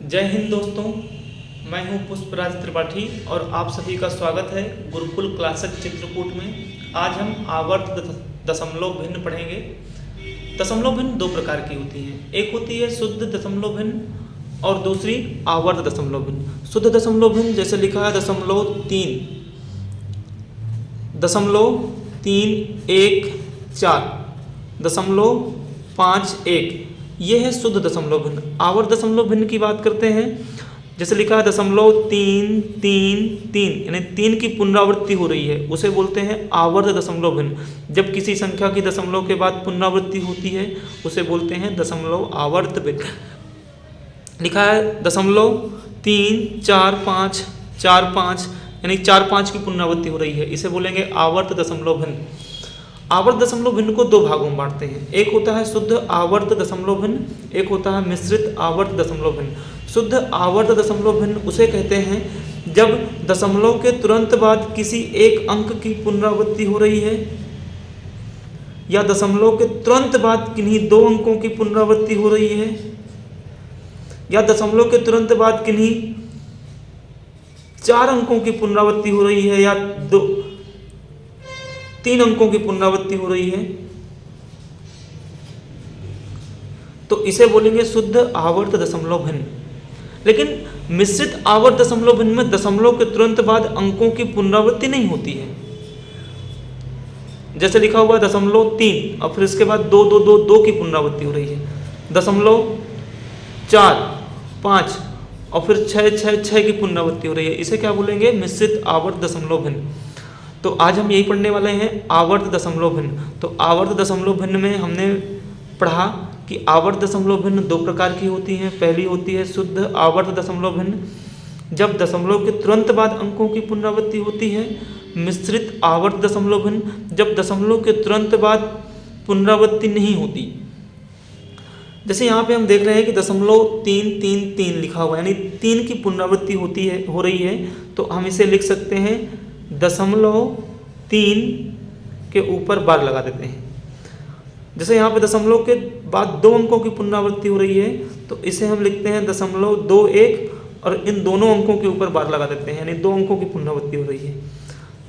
जय हिंद दोस्तों, मैं हूं पुष्पराज त्रिपाठी और आप सभी का स्वागत है गुरुकुल क्लासिक चित्रकूट में। आज हम आवर्त दशमलव भिन्न पढ़ेंगे। दशमलव भिन्न दो प्रकार की होती हैं, एक होती है शुद्ध दशमलव भिन्न और दूसरी आवर्त दशमलव भिन्न। शुद्ध दशमलव भिन्न जैसे लिखा है दशमलव तीन एक चार, दशमलव 5 1, ये है शुद्ध दशमलव भिन्न। आवर्त दशमलव भिन्न की बात करते हैं, जैसे लिखा है दशमलव 3 3 3, यानी 3 की पुनरावृत्ति हो रही है, उसे बोलते हैं आवर्त दशमलव भिन्न। जब किसी संख्या की दशमलव के बाद पुनरावृत्ति होती है उसे बोलते हैं दशमलव आवर्त भिन्न। लिखा है दशमलव 3 4 5 4 5, यानी 4 5 की पुनरावृत्ति हो रही है, इसे बोलेंगे आवर्त दशमलव भिन्न। आवर्त दशमलव भिन्न को दो भागों में बांटते हैं, एक होता है शुद्ध आवर्त दशमलव भिन्न, एक होता है मिश्रित आवर्त दशमलव भिन्न। शुद्ध आवर्त दशमलव भिन्न उसे कहते हैं जब दशमलव के तुरंत बाद किसी एक अंक की पुनरावृत्ति हो रही है, या दशमलव के तुरंत बाद किन्हीं दो अंकों की पुनरावृत्ति हो रही है, या दशमलव के तुरंत बाद किन्हीं 4 अंकों की पुनरावृत्ति हो रही है, या 3 अंकों की पुनरावृत्ति हो रही है, तो इसे बोलेंगे शुद्ध आवर्त दशमलव भिन्न। लेकिन मिश्रित आवर्त दशमलव भिन्न में दशमलव के तुरंत बाद अंकों की पुनरावृत्ति नहीं होती है। जैसे लिखा हुआ है दशमलव 3 और फिर इसके बाद 2 2 2 2 की पुनरावृत्ति हो रही है, दशमलव 4 5 और फिर 6 6 6 की पुनरावृत्ति हो रही है, इसे क्या बोलेंगे? मिश्रित आवर्त दशमलव भिन्न। तो आज हम यही पढ़ने वाले हैं, आवर्त दशमलव भिन्न। तो आवर्त दशमलव भिन्न में हमने पढ़ा कि आवर्त दशमलव भिन्न दो प्रकार की होती हैं। पहली होती है शुद्ध आवर्त दशमलव भिन्न, जब दशमलव के तुरंत बाद अंकों की पुनरावृत्ति होती है। मिश्रित आवर्त दशमलव भिन्न, जब दशमलव के तुरंत बाद पुनरावृत्ति नहीं होती। जैसे यहाँ पे हम देख रहे हैं कि दशमलव 3 3 3 लिखा हुआ है, यानी 3 की पुनरावृत्ति हो रही है, तो हम इसे लिख सकते हैं दशमलव 3 के ऊपर बार लगा देते हैं। जैसे यहाँ पे दशमलव के बाद 2 अंकों की पुनरावृत्ति हो रही है, तो इसे हम लिखते हैं दशमलव 2 1 और इन दोनों अंकों के ऊपर बार लगा देते हैं, यानी 2 अंकों की पुनरावृत्ति हो रही है।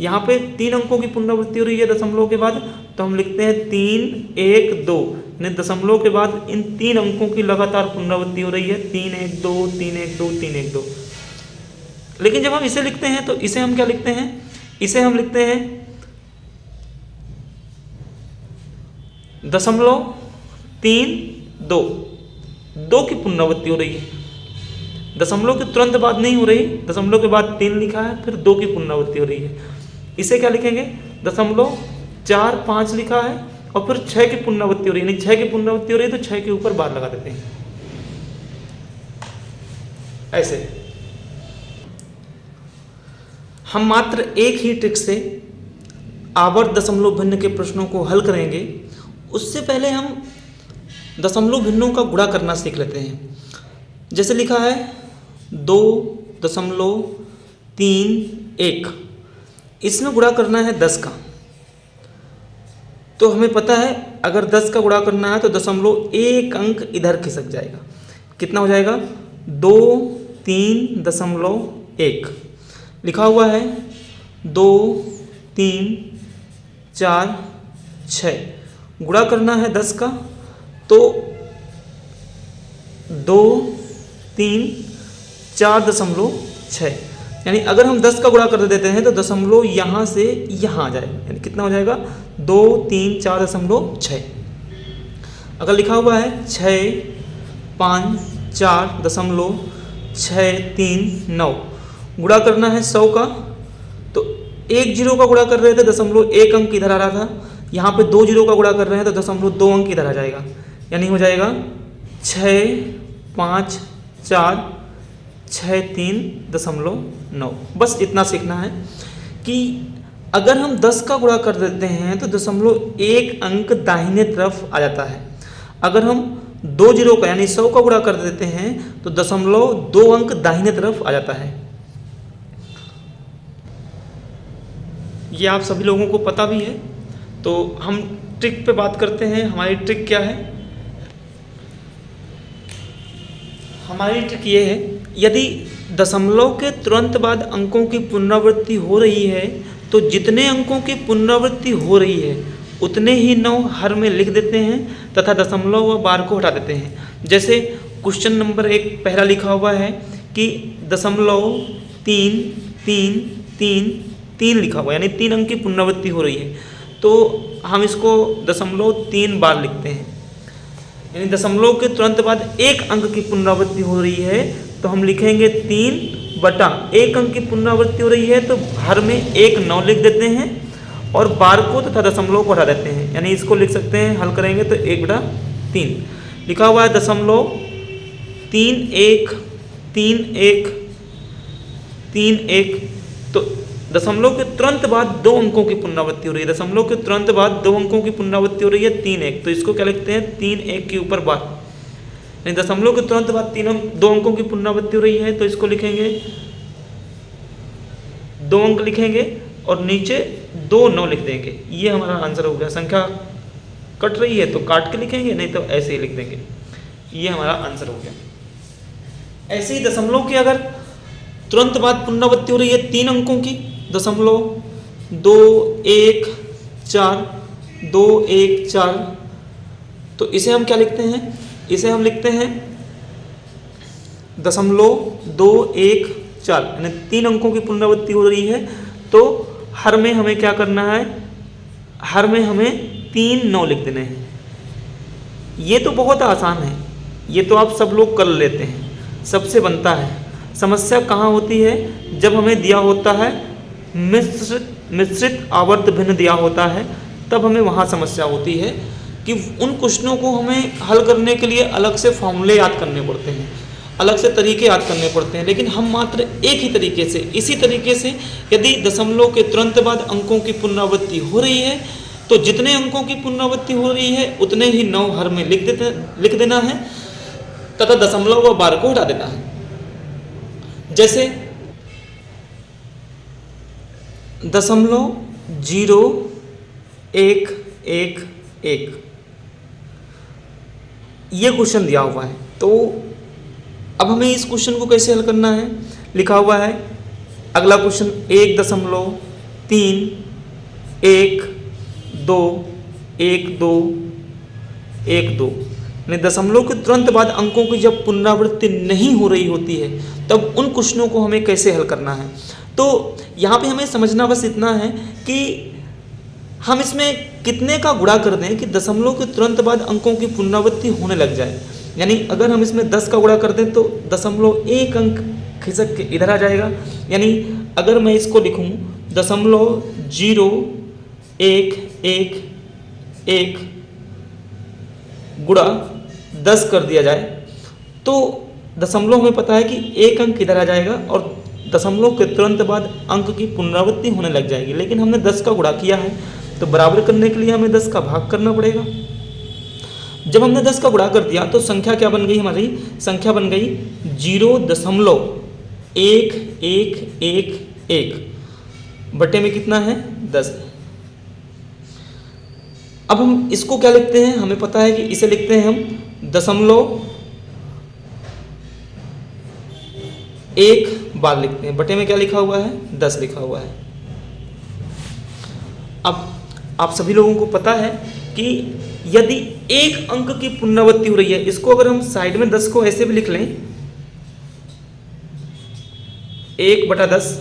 यहाँ पे 3 अंकों की पुनरावृत्ति हो रही है दशमलव के बाद, तो हम लिखते हैं 3 1 2, यानी दशमलव के बाद इन 3 अंकों की लगातार पुनरावृत्ति हो रही है, 3 1 2 3 1 2 3 1 2। लेकिन जब हम इसे लिखते हैं तो इसे हम क्या लिखते हैं? इसे हम लिखते हैं दशमलव 3 2, 2 की पुनरावृत्ति हो रही है, दशमलव के तुरंत बाद नहीं हो रही, दशमलव के बाद 3 लिखा है, फिर 2 की पुनरावृत्ति हो रही है, इसे क्या लिखेंगे? दशमलव 4 5 लिखा है और फिर 6 की पुनरावृत्ति हो रही है, यानी 6 की पुनरावृत्ति हो रही है तो 6 के ऊपर बार लगा देते हैं, ऐसे। हम मात्र एक ही ट्रिक से आवर्त दशमलव भिन्न के प्रश्नों को हल करेंगे। उससे पहले हम दशमलव भिन्नों का गुणा करना सीख लेते हैं। जैसे लिखा है 2.31, इसमें गुणा करना है 10 का। तो हमें पता है अगर 10 का गुणा करना है तो दशमलव 1 अंक इधर खिसक जाएगा। कितना हो जाएगा? 2 3.1 लिखा हुआ है 2 3 4 6, गुणा करना है 10 का, तो 2 3 4.6, यानी अगर हम 10 का गुणा कर देते हैं तो दशमलव यहाँ से यहाँ आ जाएगा, यानी कितना हो जाएगा? 2 3 4.6। अगर लिखा हुआ है 6 5 4.6 3 9, गुणा करना है 100 का, तो 1 0 का गुणा कर रहे थे, दशमलव 1 अंक इधर आ रहा था, यहाँ पे 2 0 का गुणा कर रहे हैं तो दशमलव 2 अंक इधर आ जाएगा, यानी हो जाएगा 6 5 4 6 3.9। बस इतना सीखना है कि अगर हम 10 का गुणा कर देते हैं तो दशमलव 1 अंक दाहिने तरफ आ जाता है। अगर हम 2 0 का यानी 100 का गुणा कर देते हैं तो दशमलव 2 अंक दाहिने तरफ आ जाता है। ये आप सभी लोगों को पता भी है। तो हम ट्रिक पे बात करते हैं। हमारी ट्रिक क्या है? हमारी ट्रिक ये है, यदि दशमलव के तुरंत बाद अंकों की पुनरावृत्ति हो रही है तो जितने अंकों की पुनरावृत्ति हो रही है उतने ही 9 हर में लिख देते हैं तथा दशमलव व बार को हटा देते हैं। जैसे क्वेश्चन नंबर 1 पहला लिखा हुआ है कि 0.33333 लिखा हुआ है, यानी 3 अंक की पुनरावृत्ति हो रही है, तो हम इसको 0.3 बार लिखते हैं। यानी दशमलव के तुरंत बाद 1 अंक की पुनरावृत्ति हो रही है तो हम लिखेंगे 3/1 अंक की पुनरावृत्ति हो रही है तो हर में 1 9 लिख देते हैं और बार को तथा दशमलव को हटा देते हैं। यानी इसको लिख सकते हैं, हल करेंगे तो 1/3 लिखा हुआ है। 0.313131, तो दशमलव के तुरंत बाद 2 अंकों की पुनरावृत्ति हो रही है, दशमलव के तुरंत बाद 2 अंकों की पुनरावृत्ति हो रही है 3-1, तो इसको क्या लिखते हैं 3-1 के ऊपर बार। यानी दशमलव के तुरंत बाद 2 अंकों की पुनरावृत्ति हो रही है तो इसको लिखेंगे 2 अंक लिखेंगे और नीचे 2 9 लिख देंगे। ये हमारा आंसर हो गया। संख्या कट रही है तो काट के लिखेंगे, नहीं तो ऐसे ही लिख देंगे। ये हमारा आंसर हो गया। ऐसे ही दशमलव की अगर तुरंत बाद पुनरावृत्ति हो रही है 3 अंकों की, 0.214 तो इसे हम क्या लिखते हैं, इसे हम लिखते हैं 0.214, यानी 3 अंकों की पुनरावृत्ति हो रही है तो हर में हमें क्या करना है, हर में हमें 3 9 लिख देने हैं। ये तो बहुत आसान है, ये तो आप सब लोग कर लेते हैं, सबसे बनता है। समस्या कहाँ होती है, जब हमें दिया होता है मिश्रित आवर्त भिन्न दिया होता है, तब हमें वहाँ समस्या होती है कि उन क्वेश्चनों को हमें हल करने के लिए अलग से फॉर्मूले याद करने पड़ते हैं, अलग से तरीके याद करने पड़ते हैं। लेकिन हम मात्र एक ही तरीके से, इसी तरीके से यदि दशमलव के तुरंत बाद अंकों की पुनरावृत्ति हो रही है तो जितने अंकों की पुनरावृत्ति हो रही है उतने ही 9 हर में लिख देना है तथा दशमलव व बार को हटा देना है। जैसे 0.0111 ये क्वेश्चन दिया हुआ है, तो अब हमें इस क्वेश्चन को कैसे हल करना है। लिखा हुआ है अगला क्वेश्चन 1.3121212, यानी दशमलव के तुरंत बाद अंकों की जब पुनरावृत्ति नहीं हो रही होती है तब उन क्वेश्चनों को हमें कैसे हल करना है। तो यहाँ पे हमें समझना बस इतना है कि हम इसमें कितने का गुणा कर दें कि दशमलव के तुरंत बाद अंकों की पुनरावृत्ति होने लग जाए। यानी अगर हम इसमें 10 का गुणा कर दें तो 0.1 अंक खिसक के इधर आ जाएगा। यानी अगर मैं इसको लिखूं 0.0111 गुणा 10 कर दिया जाए तो दशमलव में पता है कि 1 अंक इधर आ जाएगा और दशमलव के तुरंत बाद अंक की पुनरावृत्ति होने लग जाएगी। लेकिन हमने 10 का गुणा किया है तो बराबर करने के लिए हमें 10 का भाग करना पड़ेगा। जब हमने 10 का गुणा कर दिया तो संख्या क्या बन गई, हमारी संख्या बन गई 0.1111 बटे में कितना है 10। अब हम इसको क्या लिखते हैं, हमें पता है कि इसे लिखते हैं हम 0.1 बार लिखते हैं। बटे में क्या लिखा हुआ है 10 लिखा हुआ है। अब आप सभी लोगों को पता है कि यदि 1 अंक की पुनरावृत्ति हो रही है, इसको अगर हम साइड में 10 को ऐसे भी लिख लें 1/10,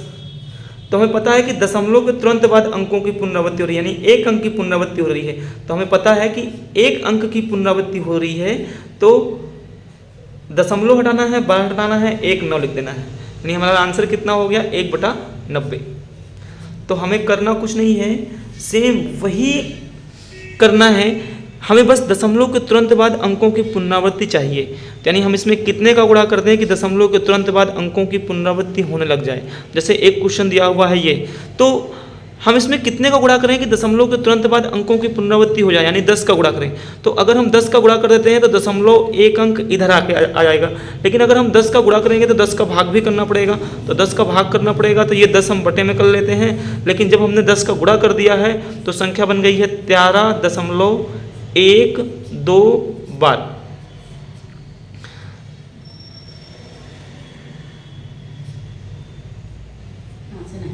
तो हमें पता है कि दशमलव के तुरंत बाद अंकों की पुनरावृत्ति हो रही है, यानी 1 अंक की पुनरावृत्ति हो रही है। तो हमें पता है कि 1 अंक की पुनरावृत्ति हो रही है तो दशमलव हटाना है, बार हटाना है, 1 9 लिख देना है। यानी हमारा आंसर कितना हो गया 1/90। तो हमें करना कुछ नहीं है, सेम वही करना है, हमें बस दशमलव के तुरंत बाद अंकों की पुनरावृत्ति चाहिए। यानी हम इसमें कितने का गुणा कर दें कि दशमलव के तुरंत बाद अंकों की पुनरावृत्ति होने लग जाए। जैसे एक क्वेश्चन दिया हुआ है ये, तो हम इसमें कितने का गुणा करें कि दशमलव के तुरंत बाद अंकों की पुनरावृत्ति हो जाए, यानी 10 का गुणा करें। तो अगर हम 10 का गुणा कर देते हैं तो दशमलव 1 अंक इधर आके आ जाएगा। लेकिन अगर हम 10 का गुणा करेंगे तो 10 का भाग भी करना पड़ेगा, तो 10 का भाग करना पड़ेगा, तो ये 10 हम बटे में कर लेते हैं। लेकिन जब हमने 10 का गुणा कर दिया है तो संख्या बन गई है 13.12 बार।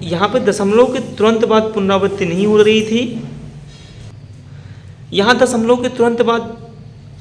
यहाँ पे दशमलव के तुरंत बाद पुनरावृत्ति नहीं हो रही थी, यहाँ दशमलव के तुरंत बाद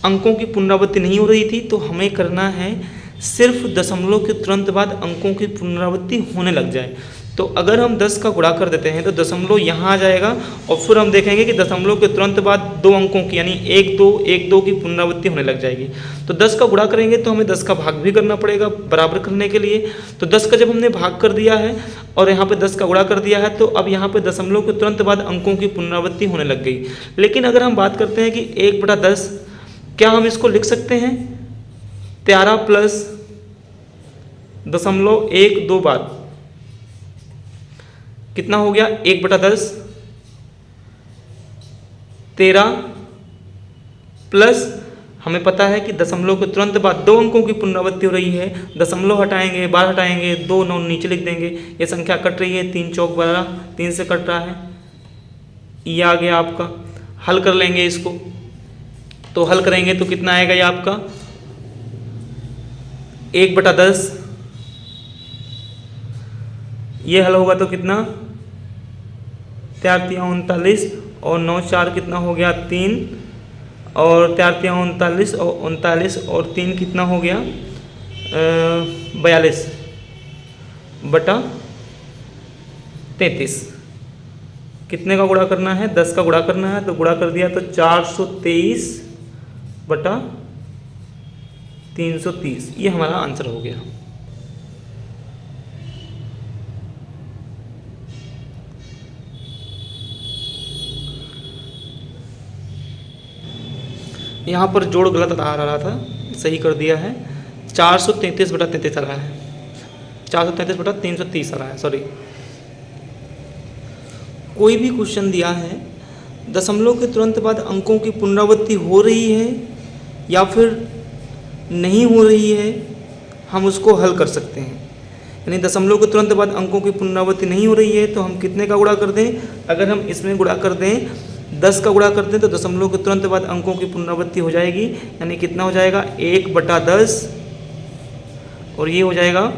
अंकों की पुनरावृत्ति नहीं हो रही थी, तो हमें करना है सिर्फ दशमलव के तुरंत बाद अंकों की पुनरावृत्ति होने लग जाए। तो अगर हम 10 का गुणा कर देते हैं तो दशमलव यहाँ आ जाएगा और फिर हम देखेंगे कि दशमलव के तुरंत बाद 2 अंकों की यानी 1 2 1 2 की पुनरावृत्ति होने लग जाएगी। तो 10 का गुणा करेंगे तो हमें 10 का भाग भी करना पड़ेगा बराबर करने के लिए। तो 10 का जब हमने भाग कर दिया है और यहाँ पे 10 का गुणा कर दिया है, तो अब यहाँ पे दशमलव के तुरंत बाद अंकों की पुनरावृत्ति होने लग गई। लेकिन अगर हम बात करते हैं कि 1/10, क्या हम इसको लिख सकते हैं 13 प्लस 0.12 बार, कितना हो गया 1/10, 13 प्लस हमें पता है कि दशमलव के तुरंत बाद 2 अंकों की पुनरावृत्ति हो रही है, दशमलव हटाएंगे, बार हटाएंगे, 2 9 नीचे लिख देंगे, ये संख्या कट रही है, 3 चौक 12, 3 से कट रहा है, ये आ गया आपका। हल कर लेंगे इसको, तो हल करेंगे तो कितना आएगा ये आपका 1/10, ये हल होगा तो कितना 4 3 39 और 9 4 कितना हो गया 3 और 4 3 39 और 39 और 3 कितना हो गया 42/33। कितने का गुणा करना है 10 का गुणा करना है, तो गुणा कर दिया तो 423/330, ये हमारा आंसर हो गया। यहाँ पर जोड़ गलत आ रहा था, सही कर दिया है, 433/33 आ रहा है, 433/330 आ रहा है, सॉरी। कोई भी क्वेश्चन दिया है, दशमलव के तुरंत बाद अंकों की पुनरावृत्ति हो रही है या फिर नहीं हो रही है, हम उसको हल कर सकते हैं। यानी दशमलव के तुरंत बाद अंकों की पुनरावृत्ति नहीं हो रही है तो हम कितने का गुणा कर दें, अगर हम इसमें गुणा कर दें 10 का गुणा करते हैं तो दशमलव के तुरंत बाद अंकों की पुनरावृत्ति हो जाएगी, यानी कितना हो जाएगा 1/10 और ये हो जाएगा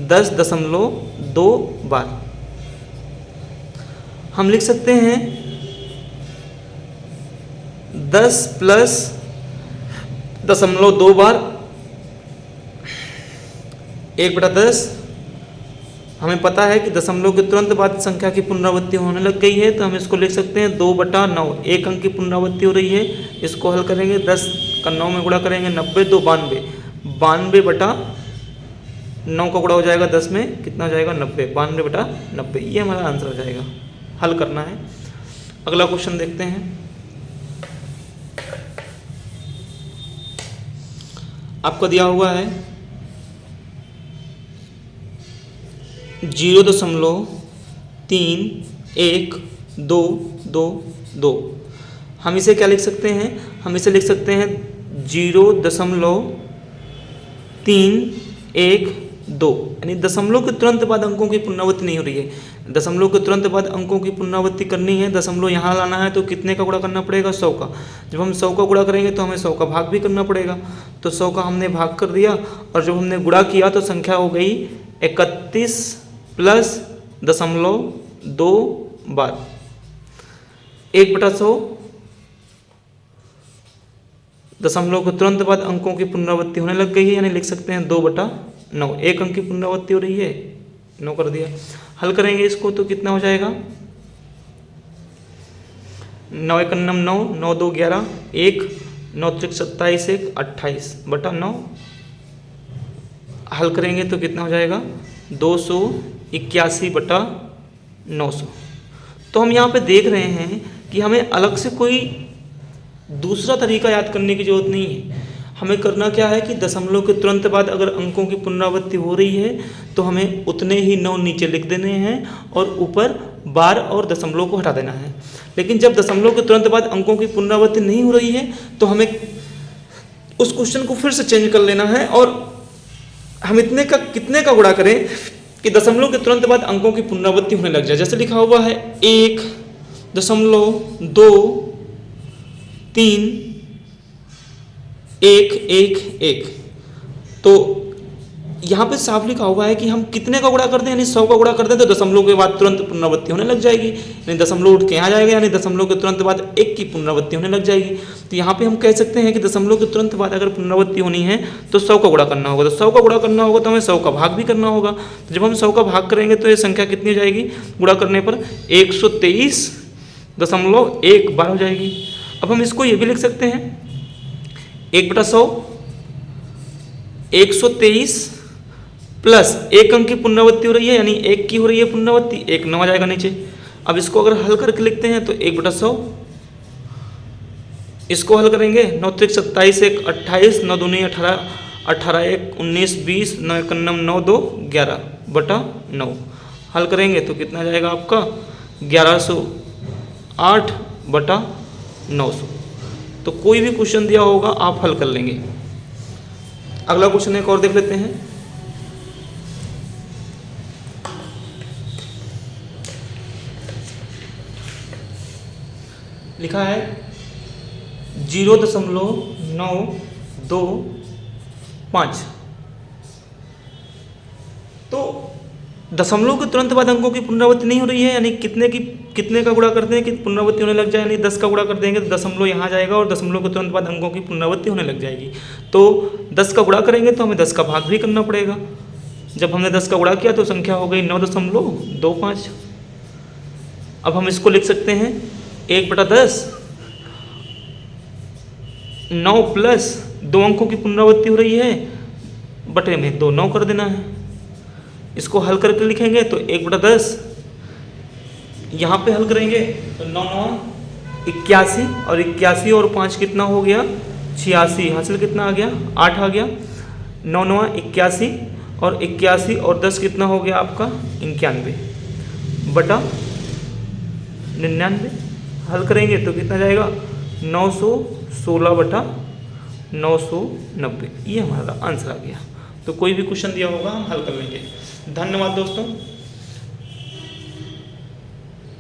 10.2 बार। हम लिख सकते हैं 10 प्लस 0.2 बार 1/10। हमें पता है कि दशमलव के तुरंत बाद संख्या की पुनरावृत्ति होने लग गई है, तो हम इसको लिख सकते हैं 2/9, 1 अंक की पुनरावृत्ति हो रही है। इसको हल करेंगे, 10 का 9 में गुणा करेंगे 90, 2 92, 92/9 का गुणा हो जाएगा 10 में, कितना हो जाएगा 90, 92/90, ये हमारा आंसर हो जाएगा। हल करना है। अगला क्वेश्चन देखते हैं। आपको दिया हुआ है 0.31222। हम इसे क्या लिख सकते हैं, हम इसे लिख सकते हैं 0.312, यानी दशमलव के तुरंत बाद अंकों की पुनरावृत्ति नहीं हो रही है। दशमलव के तुरंत बाद अंकों की पुनरावृत्ति करनी है, दशमलव यहाँ लाना है, तो कितने का गुणा करना पड़ेगा 100 का। जब हम 100 का गुणा करेंगे तो हमें 100 का भाग भी करना पड़ेगा, तो 100 का हमने भाग कर दिया और जब हमने गुणा किया तो संख्या हो गई 31 प्लस 0.2 बार 1/100। दशमलव के तुरंत बाद अंकों की पुनरावृत्ति होने लग गई है, यानी लिख सकते हैं 2/9, 1 अंक की पुनरावृत्ति हो रही है, 9 कर दिया। हल करेंगे इसको तो कितना हो जाएगा 9 1 9, 9 2 11, 1 9 3 27, 1 28/9। हल करेंगे तो कितना हो जाएगा 281/900। तो हम यहाँ पे देख रहे हैं कि हमें अलग से कोई दूसरा तरीका याद करने की जरूरत नहीं है। हमें करना क्या है कि दशमलव के तुरंत बाद अगर अंकों की पुनरावृत्ति हो रही है तो हमें उतने ही 9 नीचे लिख देने हैं और ऊपर बार और दशमलव को हटा देना है। लेकिन जब दशमलव के तुरंत बाद अंकों की पुनरावृत्ति नहीं हो रही है तो हमें उस क्वेश्चन को फिर से चेंज कर लेना है और हम इतने का कितने का गुणा करें कि दशमलव के तुरंत बाद अंकों की पुनरावृत्ति होने लग जाए। जैसे लिखा हुआ है 1.2 3 1 1 1, तो यहाँ पे साफ लिखा हुआ है कि हम कितने का गुणा करते हैं, यानी 100 का गुणा करते हैं तो दशमलव के बाद तुरंत पुनरावृत्ति होने लग जाएगी, यानी दशमलव उठ के यहाँ जाएगा, यानी दशमलव के तुरंत बाद 1 की पुनरावृत्ति होने लग जाएगी। तो यहाँ पे हम कह सकते हैं कि दशमलव के तुरंत बाद अगर पुनरावृत्ति होनी है तो 100 का गुणा करना होगा। तो 100 का गुणा करना होगा तो हमें 100 का भाग भी करना होगा। तो जब हम 100 का भाग करेंगे तो ये संख्या कितनी हो जाएगी, गुणा करने पर 123.112 हो जाएगी। अब हम इसको ये भी लिख सकते हैं 1/100 123 प्लस 1 अंक की पुनरावृत्ति हो रही है, यानी 1 की हो रही है पुनरावृत्ति, 1 9 आ जाएगा नीचे। अब इसको अगर हल करके लिखते हैं तो 1/100, इसको हल करेंगे 9 त्रिक 27 1 28 9 दूनी 18 18 1 19 20 9 1 9 2 11/9 हल करेंगे तो कितना जाएगा आपका 1108/900। तो कोई भी क्वेश्चन दिया होगा आप हल कर लेंगे। अगला क्वेश्चन एक और देख लेते हैं। लिखा है 0.925। तो दशमलव के तुरंत बाद अंकों की पुनरावृत्ति नहीं हो रही है, यानी कितने का गुणा करते हैं कि पुनरावृत्ति होने लग जाए, यानी 10 का गुणा कर देंगे तो दशमलव यहाँ जाएगा और दशमलव के तुरंत बाद अंकों की पुनरावृत्ति होने लग जाएगी। तो 10 का गुणा करेंगे तो हमें 10 का भाग भी करना पड़ेगा। जब हमने 10 का गुणा किया तो संख्या हो गई 9.25। अब हम इसको लिख सकते हैं 1/10, 9 प्लस 2 अंकों की पुनरावृत्ति हो रही है, बटे में 2 9 कर देना है। इसको हल करके लिखेंगे तो 1/10, यहाँ पे हल करेंगे तो 9 9 81 और 81 और 5 कितना हो गया 86, हासिल कितना आ गया 8 आ गया। 9 9 81 और 81 और 10 कितना हो गया आपका 91/99। हल करेंगे तो कितना जाएगा 916/990। ये हमारा आंसर आ गया। तो कोई भी क्वेश्चन दिया होगा हम हल कर लेंगे। धन्यवाद दोस्तों।